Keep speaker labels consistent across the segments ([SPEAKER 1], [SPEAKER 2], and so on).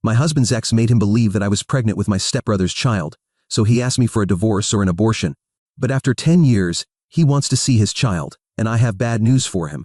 [SPEAKER 1] My husband's ex made him believe that I was pregnant with my stepbrother's child, so he asked me for a divorce or an abortion. But after 10 years, he wants to see his child, and I have bad news for him.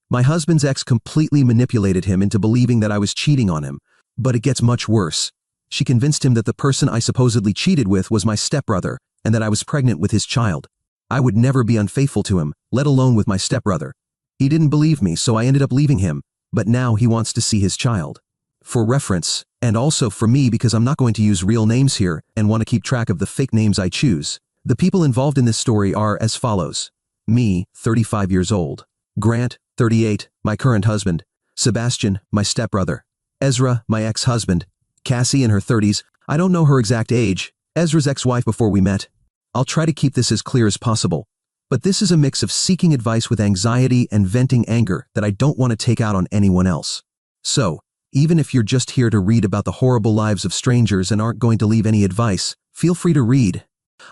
[SPEAKER 1] My husband's ex completely manipulated him into believing that I was cheating on him, but it gets much worse. She convinced him that the person I supposedly cheated with was my stepbrother, and that I was pregnant with his child. I would never be unfaithful to him, let alone with my stepbrother. He didn't believe me, so I ended up leaving him, but now he wants to see his child. For reference, and also for me because I'm not going to use real names here and want to keep track of the fake names I choose, the people involved in this story are as follows. Me, 35 years old. Grant, 38, my current husband. Sebastian, my stepbrother. Ezra, my ex-husband. Cassie in her 30s, I don't know her exact age, Ezra's ex-wife before we met. I'll try to keep this as clear as possible. But this is a mix of seeking advice with anxiety and venting anger that I don't want to take out on anyone else. So, even if you're just here to read about the horrible lives of strangers and aren't going to leave any advice, feel free to read.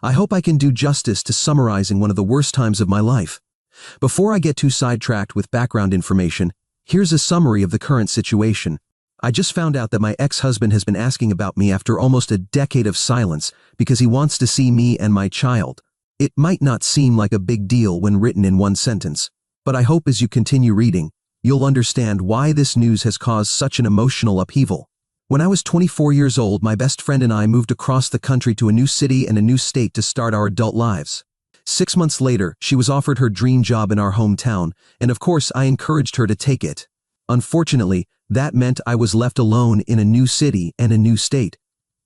[SPEAKER 1] I hope I can do justice to summarizing one of the worst times of my life. Before I get too sidetracked with background information, here's a summary of the current situation. I just found out that my ex-husband has been asking about me after almost a decade of silence because he wants to see me and my child. It might not seem like a big deal when written in one sentence, but I hope as you continue reading, you'll understand why this news has caused such an emotional upheaval. When I was 24 years old, my best friend and I moved across the country to a new city and a new state to start our adult lives. 6 months later, she was offered her dream job in our hometown, and of course I encouraged her to take it. Unfortunately, that meant I was left alone in a new city and a new state.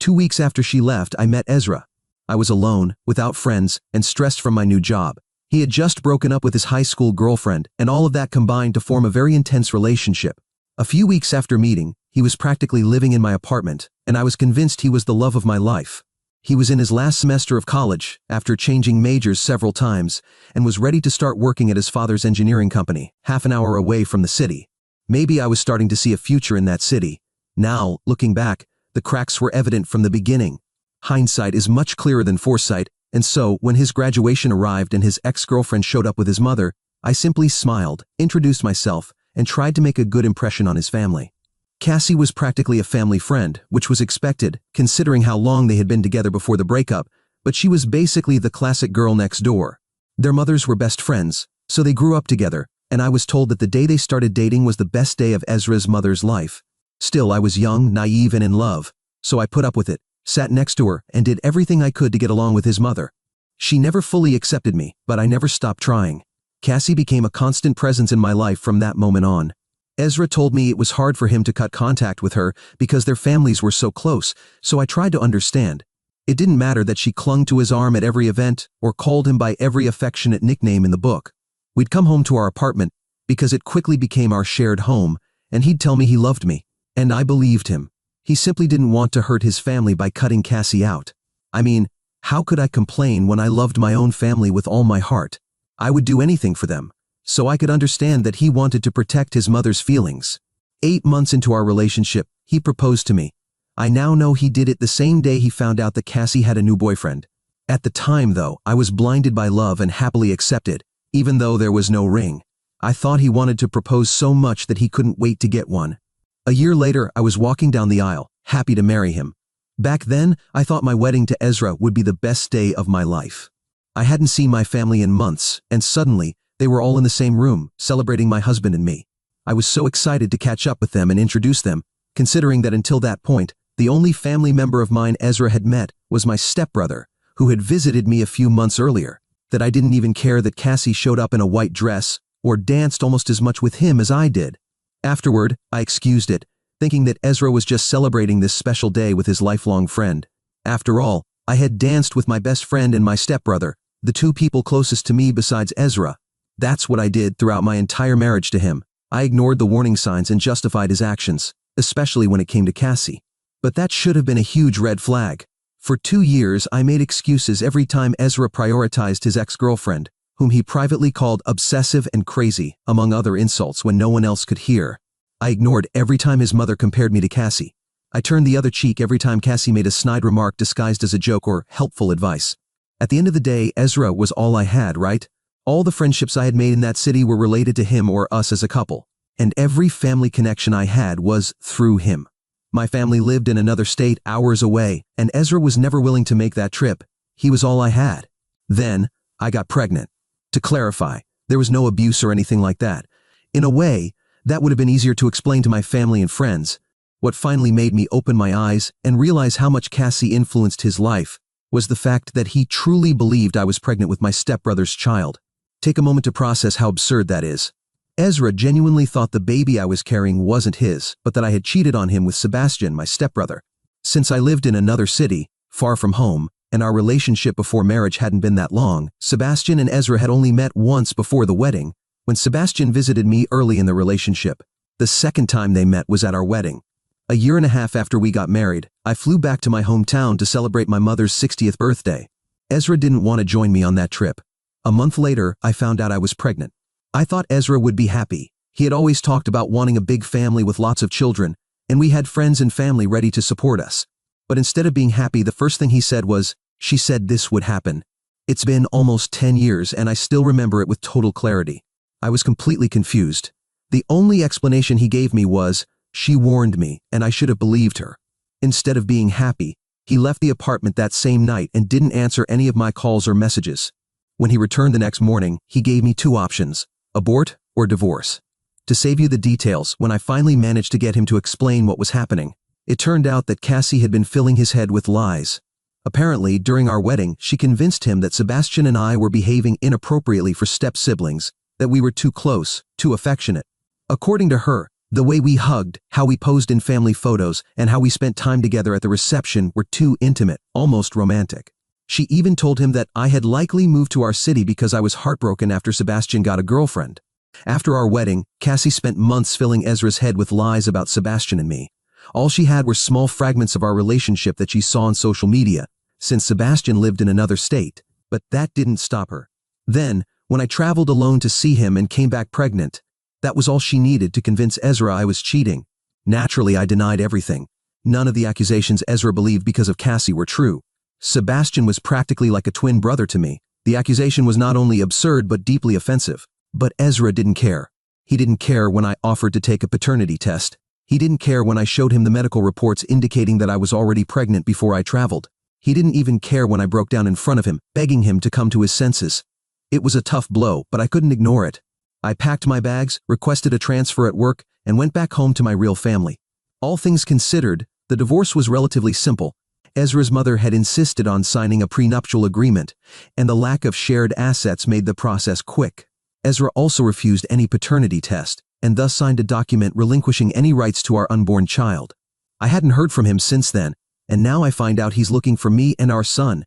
[SPEAKER 1] 2 weeks after she left, I met Ezra. I was alone, without friends, and stressed from my new job. He had just broken up with his high school girlfriend, and all of that combined to form a very intense relationship. A few weeks after meeting, he was practically living in my apartment, and I was convinced he was the love of my life. He was in his last semester of college, after changing majors several times, and was ready to start working at his father's engineering company, half an hour away from the city. Maybe I was starting to see a future in that city. Now, looking back, the cracks were evident from the beginning. Hindsight is much clearer than foresight, and so, when his graduation arrived and his ex-girlfriend showed up with his mother, I simply smiled, introduced myself, and tried to make a good impression on his family. Cassie was practically a family friend, which was expected, considering how long they had been together before the breakup, but she was basically the classic girl next door. Their mothers were best friends, so they grew up together, and I was told that the day they started dating was the best day of Ezra's mother's life. Still, I was young, naive, and in love, so I put up with it, sat next to her, and did everything I could to get along with his mother. She never fully accepted me, but I never stopped trying. Cassie became a constant presence in my life from that moment on. Ezra told me it was hard for him to cut contact with her because their families were so close, so I tried to understand. It didn't matter that she clung to his arm at every event or called him by every affectionate nickname in the book. We'd come home to our apartment because it quickly became our shared home, and he'd tell me he loved me, and I believed him. He simply didn't want to hurt his family by cutting Cassie out. I mean, how could I complain when I loved my own family with all my heart? I would do anything for them. So I could understand that he wanted to protect his mother's feelings. 8 months into our relationship, he proposed to me. I now know he did it the same day he found out that Cassie had a new boyfriend. At the time, though, I was blinded by love and happily accepted, even though there was no ring. I thought he wanted to propose so much that he couldn't wait to get one. A year later, I was walking down the aisle, happy to marry him. Back then, I thought my wedding to Ezra would be the best day of my life. I hadn't seen my family in months, and suddenly, they were all in the same room, celebrating my husband and me. I was so excited to catch up with them and introduce them, considering that until that point, the only family member of mine Ezra had met was my stepbrother, who had visited me a few months earlier, that I didn't even care that Cassie showed up in a white dress or danced almost as much with him as I did. Afterward, I excused it, thinking that Ezra was just celebrating this special day with his lifelong friend. After all, I had danced with my best friend and my stepbrother, the two people closest to me besides Ezra. That's what I did throughout my entire marriage to him. I ignored the warning signs and justified his actions, especially when it came to Cassie. But that should have been a huge red flag. For 2 years, I made excuses every time Ezra prioritized his ex-girlfriend, whom he privately called obsessive and crazy, among other insults when no one else could hear. I ignored every time his mother compared me to Cassie. I turned the other cheek every time Cassie made a snide remark disguised as a joke or helpful advice. At the end of the day, Ezra was all I had, right? All the friendships I had made in that city were related to him or us as a couple, and every family connection I had was through him. My family lived in another state hours away, and Ezra was never willing to make that trip. He was all I had. Then, I got pregnant. To clarify, there was no abuse or anything like that. In a way, that would have been easier to explain to my family and friends. What finally made me open my eyes and realize how much Cassie influenced his life was the fact that he truly believed I was pregnant with my stepbrother's child. Take a moment to process how absurd that is. Ezra genuinely thought the baby I was carrying wasn't his, but that I had cheated on him with Sebastian, my stepbrother. Since I lived in another city, far from home, and our relationship before marriage hadn't been that long, Sebastian and Ezra had only met once before the wedding, when Sebastian visited me early in the relationship. The second time they met was at our wedding. A year and a half after we got married, I flew back to my hometown to celebrate my mother's 60th birthday. Ezra didn't want to join me on that trip. A month later, I found out I was pregnant. I thought Ezra would be happy. He had always talked about wanting a big family with lots of children, and we had friends and family ready to support us. But instead of being happy, the first thing he said was, "She said this would happen." It's been almost 10 years and I still remember it with total clarity. I was completely confused. The only explanation he gave me was, "She warned me and I should have believed her." Instead of being happy, he left the apartment that same night and didn't answer any of my calls or messages. When he returned the next morning, he gave me two options: abort or divorce. To save you the details, when I finally managed to get him to explain what was happening, it turned out that Cassie had been filling his head with lies. Apparently, during our wedding, she convinced him that Sebastian and I were behaving inappropriately for step-siblings, that we were too close, too affectionate. According to her, the way we hugged, how we posed in family photos, and how we spent time together at the reception were too intimate, almost romantic. She even told him that I had likely moved to our city because I was heartbroken after Sebastian got a girlfriend. After our wedding, Cassie spent months filling Ezra's head with lies about Sebastian and me. All she had were small fragments of our relationship that she saw on social media, since Sebastian lived in another state. But that didn't stop her. Then, when I traveled alone to see him and came back pregnant, that was all she needed to convince Ezra I was cheating. Naturally, I denied everything. None of the accusations Ezra believed because of Cassie were true. Sebastian was practically like a twin brother to me. The accusation was not only absurd but deeply offensive. But Ezra didn't care. He didn't care when I offered to take a paternity test. He didn't care when I showed him the medical reports indicating that I was already pregnant before I traveled. He didn't even care when I broke down in front of him, begging him to come to his senses. It was a tough blow, but I couldn't ignore it. I packed my bags, requested a transfer at work, and went back home to my real family. All things considered, the divorce was relatively simple. Ezra's mother had insisted on signing a prenuptial agreement, and the lack of shared assets made the process quick. Ezra also refused any paternity test, and thus signed a document relinquishing any rights to our unborn child. I hadn't heard from him since then, and now I find out he's looking for me and our son.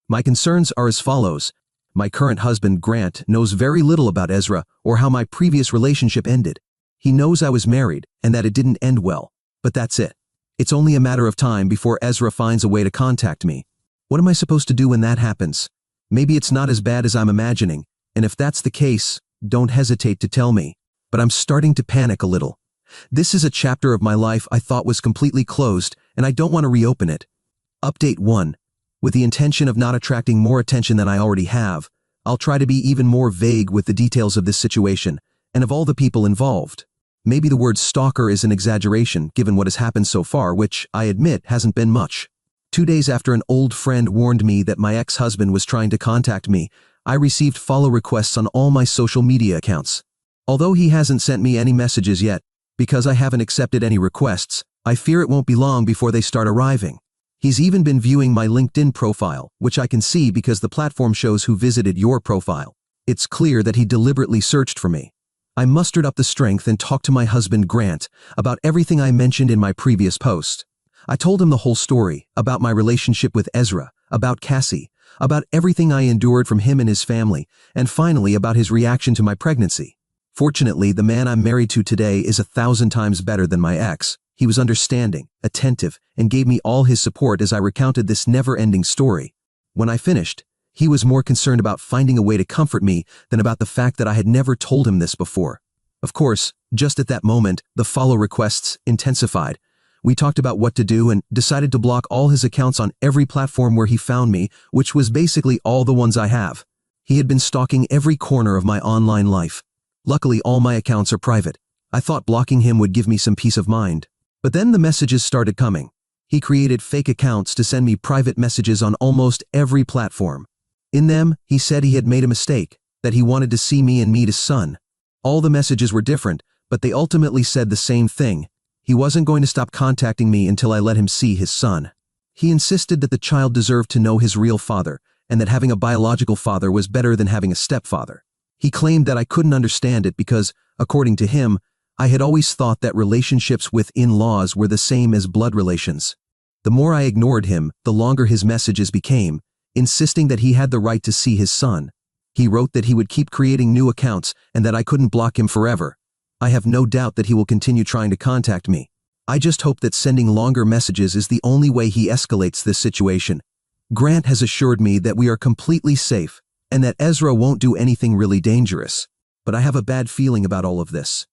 [SPEAKER 1] My concerns are as follows. My current husband, Grant, knows very little about Ezra or how my previous relationship ended. He knows I was married and that it didn't end well, but that's it. It's only a matter of time before Ezra finds a way to contact me. What am I supposed to do when that happens? Maybe it's not as bad as I'm imagining, and if that's the case, don't hesitate to tell me. But I'm starting to panic a little. This is a chapter of my life I thought was completely closed, and I don't want to reopen it. Update 1. With the intention of not attracting more attention than I already have, I'll try to be even more vague with the details of this situation, and of all the people involved. Maybe the word stalker is an exaggeration given what has happened so far, which, I admit, hasn't been much. 2 days after an old friend warned me that my ex-husband was trying to contact me, I received follow requests on all my social media accounts. Although he hasn't sent me any messages yet, because I haven't accepted any requests, I fear it won't be long before they start arriving. He's even been viewing my LinkedIn profile, which I can see because the platform shows who visited your profile. It's clear that he deliberately searched for me. I mustered up the strength and talked to my husband Grant about everything I mentioned in my previous post. I told him the whole story, about my relationship with Ezra, about Cassie, about everything I endured from him and his family, and finally about his reaction to my pregnancy. Fortunately, the man I'm married to today is 1,000 times better than my ex. He was understanding, attentive, and gave me all his support as I recounted this never-ending story. When I finished, he was more concerned about finding a way to comfort me than about the fact that I had never told him this before. Of course, just at that moment, the follow requests intensified. We talked about what to do and decided to block all his accounts on every platform where he found me, which was basically all the ones I have. He had been stalking every corner of my online life. Luckily, all my accounts are private. I thought blocking him would give me some peace of mind. But then the messages started coming. He created fake accounts to send me private messages on almost every platform. In them, he said he had made a mistake, that he wanted to see me and meet his son. All the messages were different, but they ultimately said the same thing. He wasn't going to stop contacting me until I let him see his son. He insisted that the child deserved to know his real father, and that having a biological father was better than having a stepfather. He claimed that I couldn't understand it because, according to him, I had always thought that relationships with in-laws were the same as blood relations. The more I ignored him, the longer his messages became, insisting that he had the right to see his son. He wrote that he would keep creating new accounts and that I couldn't block him forever. I have no doubt that he will continue trying to contact me. I just hope that sending longer messages is the only way he escalates this situation. Grant has assured me that we are completely safe and that Ezra won't do anything really dangerous. But I have a bad feeling about all of this.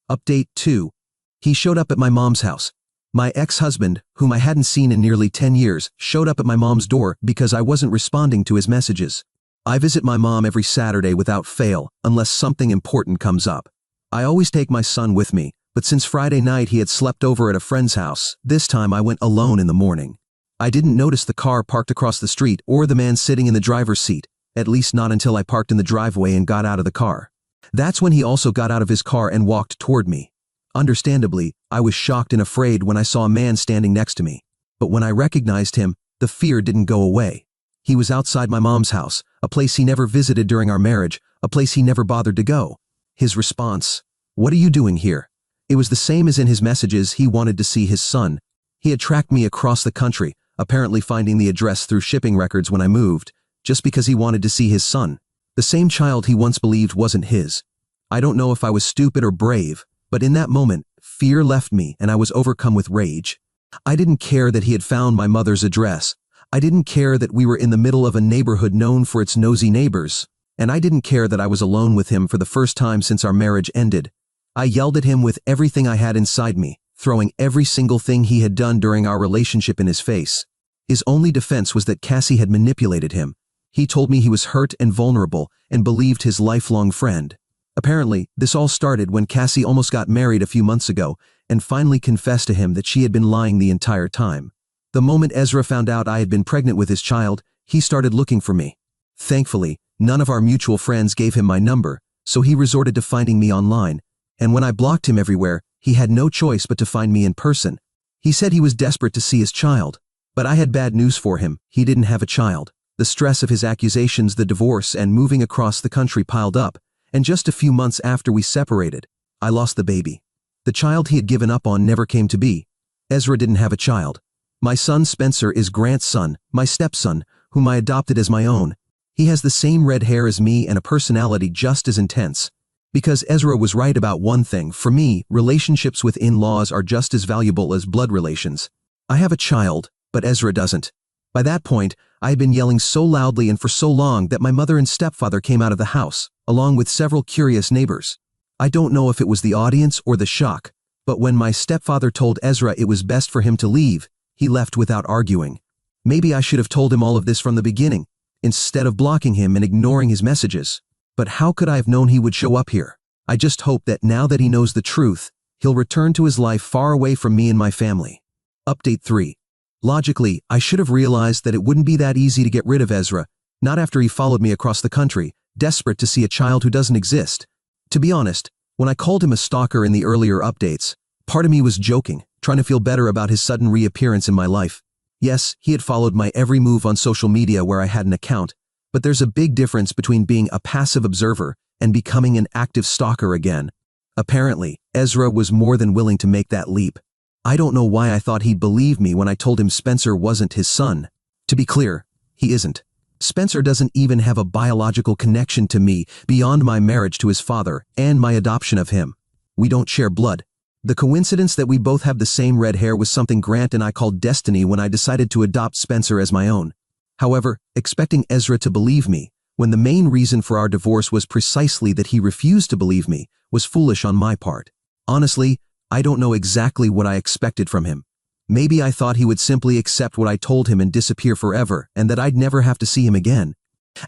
[SPEAKER 1] Update 2. He showed up at my mom's house. My ex-husband, whom I hadn't seen in nearly 10 years, showed up at my mom's door because I wasn't responding to his messages. I visit my mom every Saturday without fail, unless something important comes up. I always take my son with me, but since Friday night he had slept over at a friend's house. This time I went alone in the morning. I didn't notice the car parked across the street or the man sitting in the driver's seat, at least not until I parked in the driveway and got out of the car. That's when he also got out of his car and walked toward me. Understandably, I was shocked and afraid when I saw a man standing next to me. But when I recognized him, the fear didn't go away. He was outside my mom's house, a place he never visited during our marriage, a place he never bothered to go. His response, "What are you doing here?" It was the same as in his messages. He wanted to see his son. He had tracked me across the country, apparently finding the address through shipping records when I moved, just because he wanted to see his son. The same child he once believed wasn't his. I don't know if I was stupid or brave, but in that moment, fear left me and I was overcome with rage. I didn't care that he had found my mother's address. I didn't care that we were in the middle of a neighborhood known for its nosy neighbors. And I didn't care that I was alone with him for the first time since our marriage ended. I yelled at him with everything I had inside me, throwing every single thing he had done during our relationship in his face. His only defense was that Cassie had manipulated him. He told me he was hurt and vulnerable and believed his lifelong friend. Apparently, this all started when Cassie almost got married a few months ago and finally confessed to him that she had been lying the entire time. The moment Ezra found out I had been pregnant with his child, he started looking for me. Thankfully, none of our mutual friends gave him my number, so he resorted to finding me online, and when I blocked him everywhere, he had no choice but to find me in person. He said he was desperate to see his child, but I had bad news for him. He didn't have a child. The stress of his accusations, the divorce, and moving across the country piled up, and just a few months after we separated, I lost the baby. The child he had given up on never came to be. Ezra didn't have a child. My son Spencer is Grant's son, my stepson, whom I adopted as my own. He has the same red hair as me and a personality just as intense. Because Ezra was right about one thing, for me, relationships with in-laws are just as valuable as blood relations. I have a child, but Ezra doesn't. By that point, I had been yelling so loudly and for so long that my mother and stepfather came out of the house, along with several curious neighbors. I don't know if it was the audience or the shock, but when my stepfather told Ezra it was best for him to leave, he left without arguing. Maybe I should have told him all of this from the beginning, instead of blocking him and ignoring his messages. But how could I have known he would show up here? I just hope that now that he knows the truth, he'll return to his life far away from me and my family. Update 3. Logically, I should have realized that it wouldn't be that easy to get rid of Ezra, not after he followed me across the country, desperate to see a child who doesn't exist. To be honest, when I called him a stalker in the earlier updates, part of me was joking, trying to feel better about his sudden reappearance in my life. Yes, he had followed my every move on social media where I had an account, but there's a big difference between being a passive observer and becoming an active stalker again. Apparently, Ezra was more than willing to make that leap. I don't know why I thought he'd believe me when I told him Spencer wasn't his son. To be clear, he isn't. Spencer doesn't even have a biological connection to me beyond my marriage to his father and my adoption of him. We don't share blood. The coincidence that we both have the same red hair was something Grant and I called destiny when I decided to adopt Spencer as my own. However, expecting Ezra to believe me, when the main reason for our divorce was precisely that he refused to believe me, was foolish on my part. Honestly, I don't know exactly what I expected from him. Maybe I thought he would simply accept what I told him and disappear forever, and that I'd never have to see him again.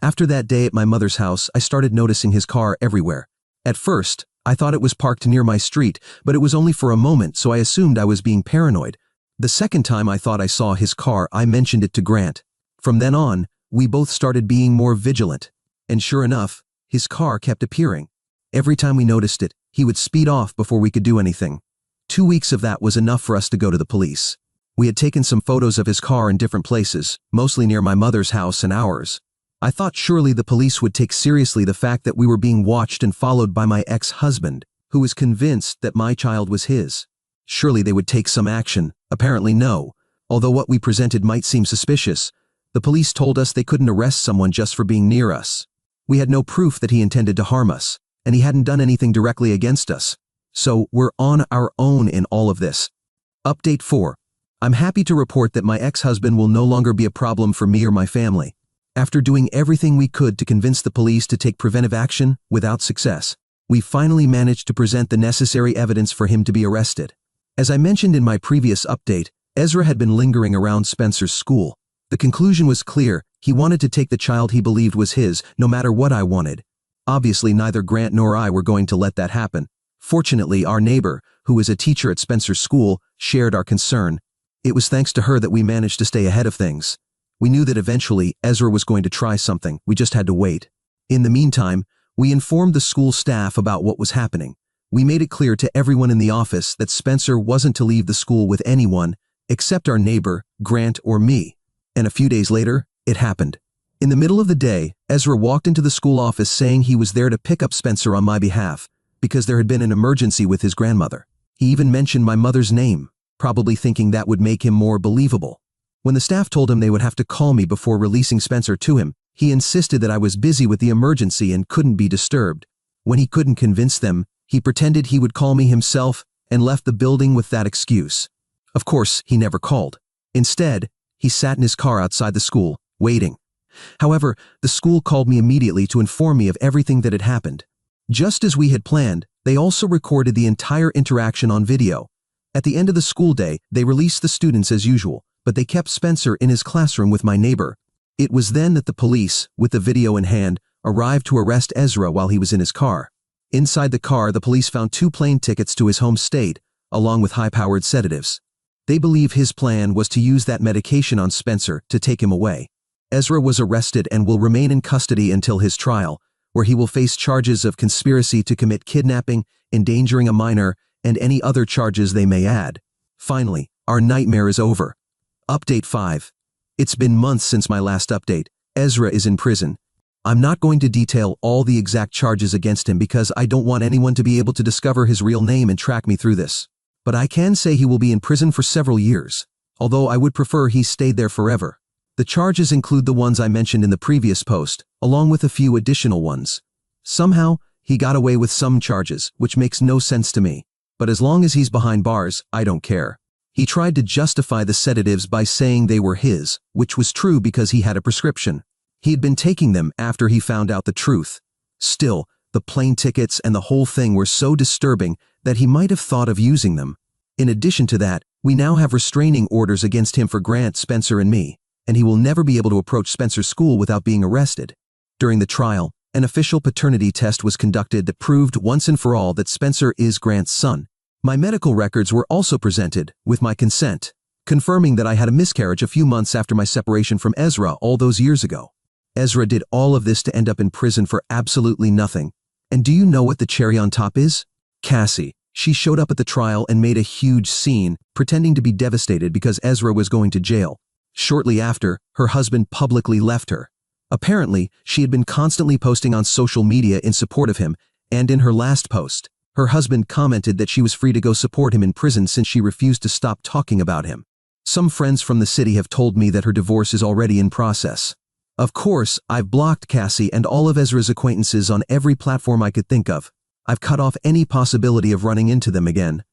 [SPEAKER 1] After that day at my mother's house, I started noticing his car everywhere. At first, I thought it was parked near my street, but it was only for a moment, so I assumed I was being paranoid. The second time I thought I saw his car, I mentioned it to Grant. From then on, we both started being more vigilant. And sure enough, his car kept appearing. Every time we noticed it, he would speed off before we could do anything. 2 weeks of that was enough for us to go to the police. We had taken some photos of his car in different places, mostly near my mother's house and ours. I thought surely the police would take seriously the fact that we were being watched and followed by my ex-husband, who was convinced that my child was his. Surely they would take some action. Apparently no. Although what we presented might seem suspicious, the police told us they couldn't arrest someone just for being near us. We had no proof that he intended to harm us, and he hadn't done anything directly against us. So we're on our own in all of this. Update 4. I'm happy to report that my ex-husband will no longer be a problem for me or my family. After doing everything we could to convince the police to take preventive action without success, we finally managed to present the necessary evidence for him to be arrested. As I mentioned in my previous update, Ezra had been lingering around Spencer's school. The conclusion was clear. He wanted to take the child he believed was his, no matter what I wanted. Obviously, neither Grant nor I were going to let that happen. Fortunately, our neighbor, who is a teacher at Spencer's school, shared our concern. It was thanks to her that we managed to stay ahead of things. We knew that eventually Ezra was going to try something. We just had to wait. In the meantime, we informed the school staff about what was happening. We made it clear to everyone in the office that Spencer wasn't to leave the school with anyone except our neighbor, Grant, or me. And a few days later, it happened. In the middle of the day, Ezra walked into the school office saying he was there to pick up Spencer on my behalf because there had been an emergency with his grandmother. He even mentioned my mother's name, probably thinking that would make him more believable. When the staff told him they would have to call me before releasing Spencer to him, he insisted that I was busy with the emergency and couldn't be disturbed. When he couldn't convince them, he pretended he would call me himself and left the building with that excuse. Of course, he never called. Instead, he sat in his car outside the school, waiting. However, the school called me immediately to inform me of everything that had happened. Just as we had planned, they also recorded the entire interaction on video. At the end of the school day, they released the students as usual, but they kept Spencer in his classroom with my neighbor. It was then that the police, with the video in hand, arrived to arrest Ezra while he was in his car. Inside the car, the police found 2 plane tickets to his home state, along with high-powered sedatives. They believe his plan was to use that medication on Spencer to take him away. Ezra was arrested and will remain in custody until his trial, where he will face charges of conspiracy to commit kidnapping, endangering a minor, and any other charges they may add. Finally, our nightmare is over. Update 5. It's been months since my last update. Ezra is in prison. I'm not going to detail all the exact charges against him because I don't want anyone to be able to discover his real name and track me through this. But I can say he will be in prison for several years, although I would prefer he stayed there forever. The charges include the ones I mentioned in the previous post, along with a few additional ones. Somehow, he got away with some charges, which makes no sense to me. But as long as he's behind bars, I don't care. He tried to justify the sedatives by saying they were his, which was true because he had a prescription. He had been taking them after he found out the truth. Still, the plane tickets and the whole thing were so disturbing that he might have thought of using them. In addition to that, we now have restraining orders against him for Grant, Spencer, and me, and he will never be able to approach Spencer's school without being arrested. During the trial, an official paternity test was conducted that proved once and for all that Spencer is Grant's son. My medical records were also presented, with my consent, confirming that I had a miscarriage a few months after my separation from Ezra all those years ago. Ezra did all of this to end up in prison for absolutely nothing. And do you know what the cherry on top is? Cassie. She showed up at the trial and made a huge scene, pretending to be devastated because Ezra was going to jail. Shortly after, her husband publicly left her. Apparently, she had been constantly posting on social media in support of him, and in her last post, her husband commented that she was free to go support him in prison since she refused to stop talking about him. Some friends from the city have told me that her divorce is already in process. Of course, I've blocked Cassie and all of Ezra's acquaintances on every platform I could think of. I've cut off any possibility of running into them again.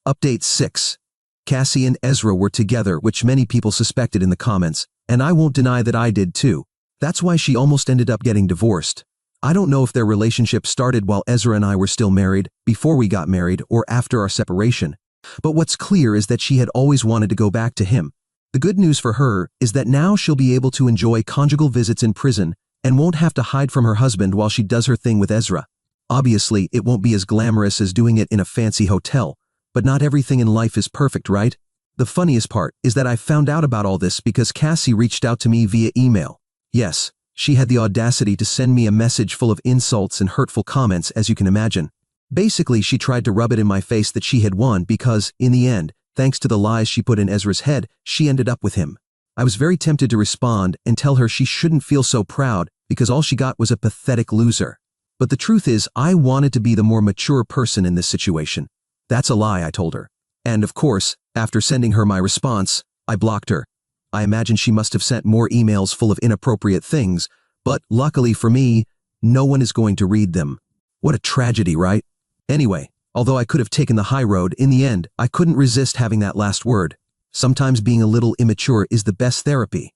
[SPEAKER 1] Update 6. Cassie and Ezra were together, which many people suspected in the comments, and I won't deny that I did too. That's why she almost ended up getting divorced. I don't know if their relationship started while Ezra and I were still married, before we got married, or after our separation. But what's clear is that she had always wanted to go back to him. The good news for her is that now she'll be able to enjoy conjugal visits in prison and won't have to hide from her husband while she does her thing with Ezra. Obviously, it won't be as glamorous as doing it in a fancy hotel, but not everything in life is perfect, right? The funniest part is that I found out about all this because Cassie reached out to me via email. Yes, she had the audacity to send me a message full of insults and hurtful comments, as you can imagine. Basically, she tried to rub it in my face that she had won because, in the end, thanks to the lies she put in Ezra's head, she ended up with him. I was very tempted to respond and tell her she shouldn't feel so proud because all she got was a pathetic loser. But the truth is, I wanted to be the more mature person in this situation. That's a lie, I told her. And of course, after sending her my response, I blocked her. I imagine she must have sent more emails full of inappropriate things, but luckily for me, no one is going to read them. What a tragedy, right? Anyway, although I could have taken the high road, in the end, I couldn't resist having that last word. Sometimes being a little immature is the best therapy.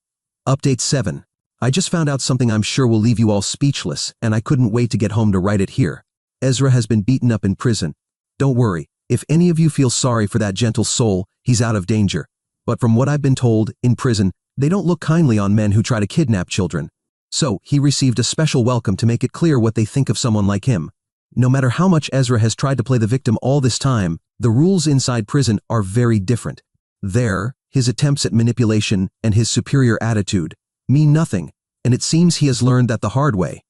[SPEAKER 1] Update 7. I just found out something I'm sure will leave you all speechless, and I couldn't wait to get home to write it here. Ezra has been beaten up in prison. Don't worry, if any of you feel sorry for that gentle soul, he's out of danger. But from what I've been told, in prison, they don't look kindly on men who try to kidnap children. So, he received a special welcome to make it clear what they think of someone like him. No matter how much Ezra has tried to play the victim all this time, the rules inside prison are very different. There, his attempts at manipulation and his superior attitude mean nothing, and it seems he has learned that the hard way.